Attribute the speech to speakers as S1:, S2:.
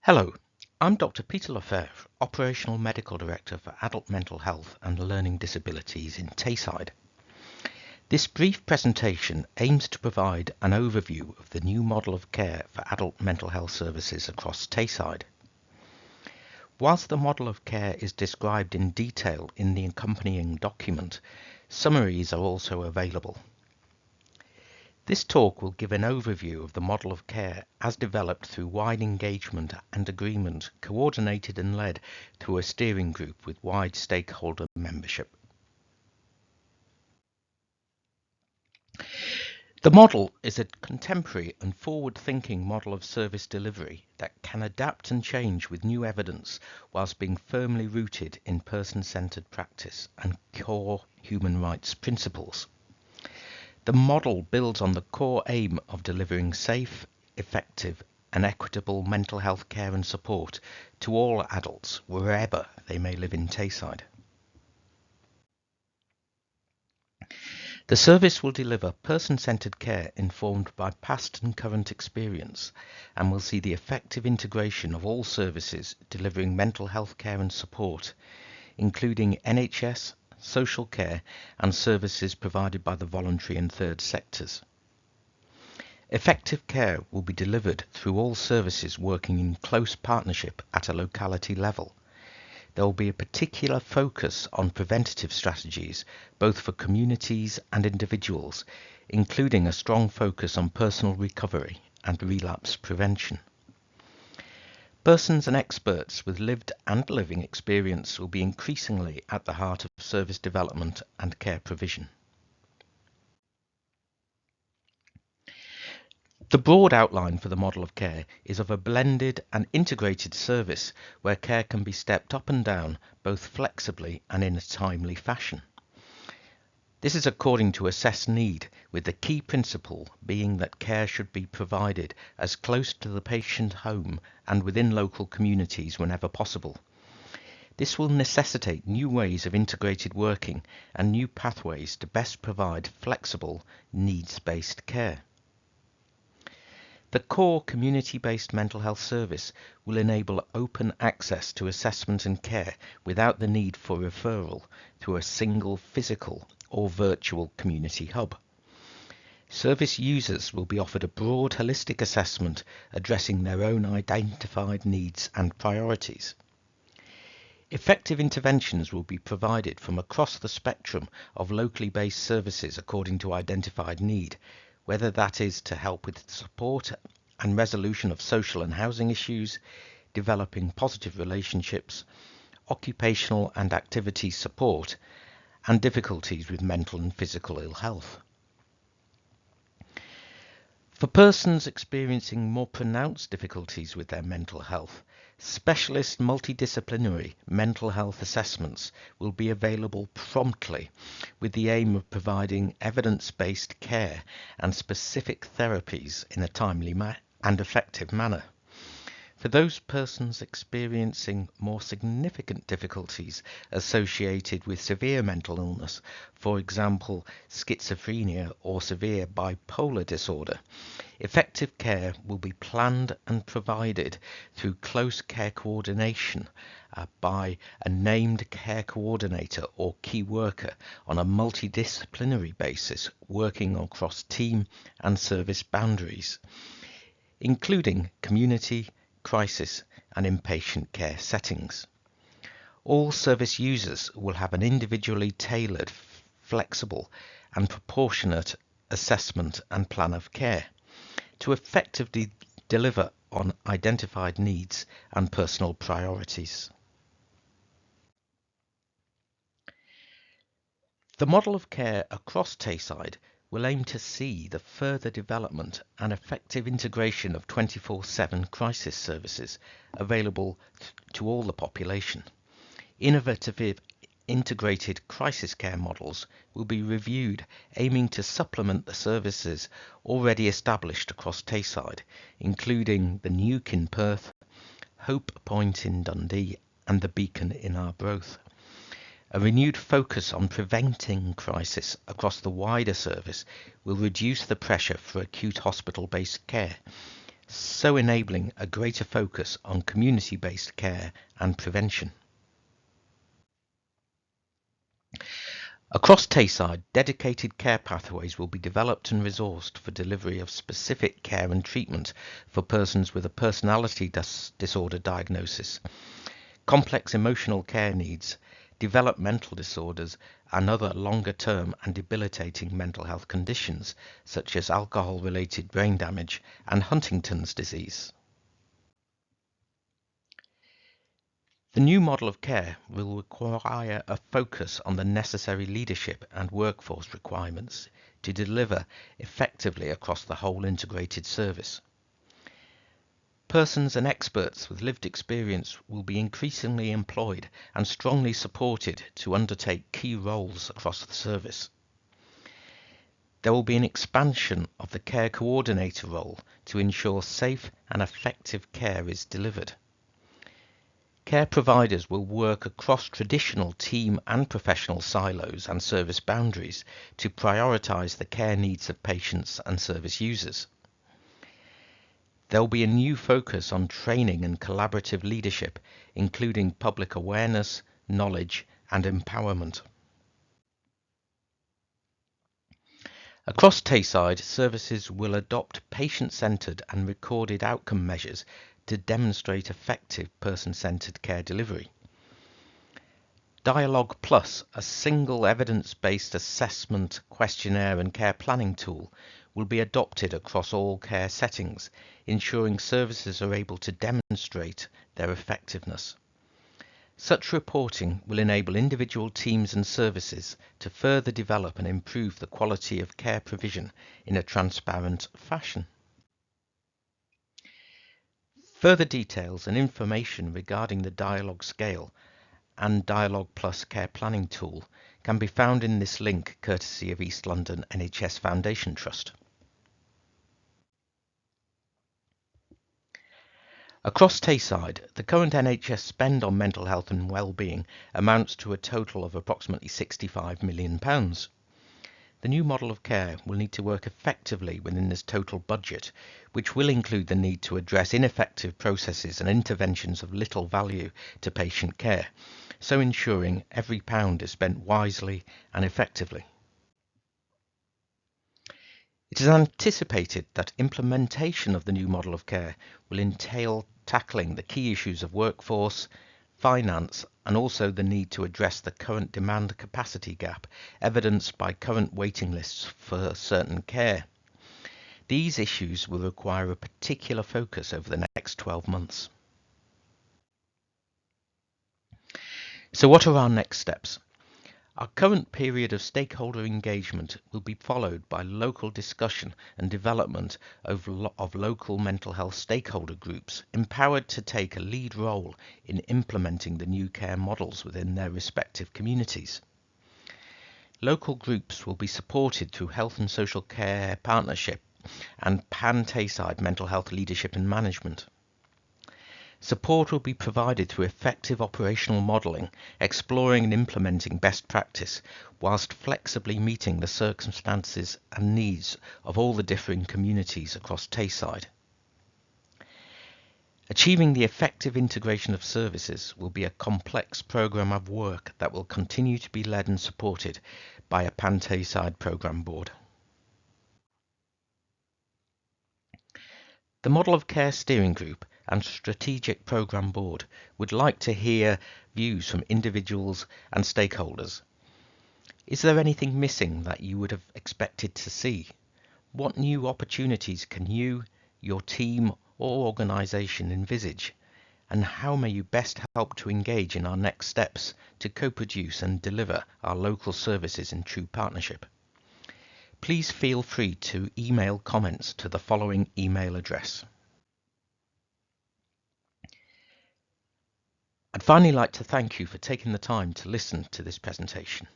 S1: Hello, I'm Dr. Peter Lefebvre, Operational Medical Director for Adult Mental Health and Learning Disabilities in Tayside. This brief presentation aims to provide an overview of the new model of care for adult mental health services across Tayside. Whilst the model of care is described in detail in the accompanying document, summaries are also available. This talk will give an overview of the model of care as developed through wide engagement and agreement, coordinated and led through a steering group with wide stakeholder membership. The model is a contemporary and forward-thinking model of service delivery that can adapt and change with new evidence whilst being firmly rooted in person-centered practice and core human rights principles. The model builds on the core aim of delivering safe, effective and equitable mental health care and support to all adults wherever they may live in Tayside. The service will deliver person-centered care informed by past and current experience and will see the effective integration of all services delivering mental health care and support, including NHS, social care and services provided by the voluntary and third sectors. Effective care will be delivered through all services working in close partnership at a locality level. There will be a particular focus on preventative strategies, both for communities and individuals, including a strong focus on personal recovery and relapse prevention. Persons and experts with lived and living experience will be increasingly at the heart of service development and care provision. The broad outline for the model of care is of a blended and integrated service where care can be stepped up and down both flexibly and in a timely fashion. This is according to assessed need, with the key principle being that care should be provided as close to the patient home and within local communities whenever possible. This will necessitate new ways of integrated working and new pathways to best provide flexible, needs-based care. The core community-based mental health service will enable open access to assessment and care without the need for referral through a single physical or virtual community hub. Service users will be offered a broad holistic assessment addressing their own identified needs and priorities. Effective interventions will be provided from across the spectrum of locally based services according to identified need, whether that is to help with support and resolution of social and housing issues, developing positive relationships, occupational and activity support, and difficulties with mental and physical ill health. For persons experiencing more pronounced difficulties with their mental health, specialist multidisciplinary mental health assessments will be available promptly with the aim of providing evidence-based care and specific therapies in a timely and effective manner. For those persons experiencing more significant difficulties associated with severe mental illness, for example schizophrenia or severe bipolar disorder, effective care will be planned and provided through close care coordination by a named care coordinator or key worker on a multidisciplinary basis working across team and service boundaries, including community, crisis and inpatient care settings. All service users will have an individually tailored, flexible and proportionate assessment and plan of care to effectively deliver on identified needs and personal priorities. The model of care across Tayside will aim to see the further development and effective integration of 24/7 crisis services available to all the population. Innovative integrated crisis care models will be reviewed, aiming to supplement the services already established across Tayside, including the Nuke in Perth, Hope Point in Dundee and the Beacon in Arbroath. A renewed focus on preventing crisis across the wider service will reduce the pressure for acute hospital-based care, so enabling a greater focus on community-based care and prevention. Across Tayside, dedicated care pathways will be developed and resourced for delivery of specific care and treatment for persons with a personality disorder diagnosis, complex emotional care needs, developmental disorders, and other longer-term and debilitating mental health conditions, such as alcohol-related brain damage and Huntington's disease. The new model of care will require a focus on the necessary leadership and workforce requirements to deliver effectively across the whole integrated service. Persons and experts with lived experience will be increasingly employed and strongly supported to undertake key roles across the service. There will be an expansion of the care coordinator role to ensure safe and effective care is delivered. Care providers will work across traditional team and professional silos and service boundaries to prioritise the care needs of patients and service users. There will be a new focus on training and collaborative leadership, including public awareness, knowledge, and empowerment. Across Tayside, services will adopt patient-centred and recorded outcome measures to demonstrate effective person-centred care delivery. Dialogue Plus, a single evidence-based assessment, questionnaire and care planning tool, will be adopted across all care settings, ensuring services are able to demonstrate their effectiveness. Such reporting will enable individual teams and services to further develop and improve the quality of care provision in a transparent fashion. Further details and information regarding the Dialogue Scale and Dialogue Plus Care Planning tool can be found in this link courtesy of East London NHS Foundation Trust. Across Tayside, the current NHS spend on mental health and well-being amounts to a total of approximately £65 million. The new model of care will need to work effectively within this total budget, which will include the need to address ineffective processes and interventions of little value to patient care, so ensuring every pound is spent wisely and effectively. It is anticipated that implementation of the new model of care will entail tackling the key issues of workforce, finance, and also the need to address the current demand capacity gap evidenced by current waiting lists for certain care. These issues will require a particular focus over the next 12 months. So what are our next steps? Our current period of stakeholder engagement will be followed by local discussion and development of local mental health stakeholder groups empowered to take a lead role in implementing the new care models within their respective communities. Local groups will be supported through Health and Social Care Partnership and Pan-Tayside Mental Health Leadership and Management. Support will be provided through effective operational modelling, exploring and implementing best practice, whilst flexibly meeting the circumstances and needs of all the differing communities across Tayside. Achieving the effective integration of services will be a complex programme of work that will continue to be led and supported by a Pan-Tayside programme board. The Model of Care Steering Group and Strategic Programme Board would like to hear views from individuals and stakeholders. Is there anything missing that you would have expected to see? What new opportunities can you, your team or organisation envisage? And how may you best help to engage in our next steps to co-produce and deliver our local services in true partnership? Please feel free to email comments to the following email address. I'd finally like to thank you for taking the time to listen to this presentation.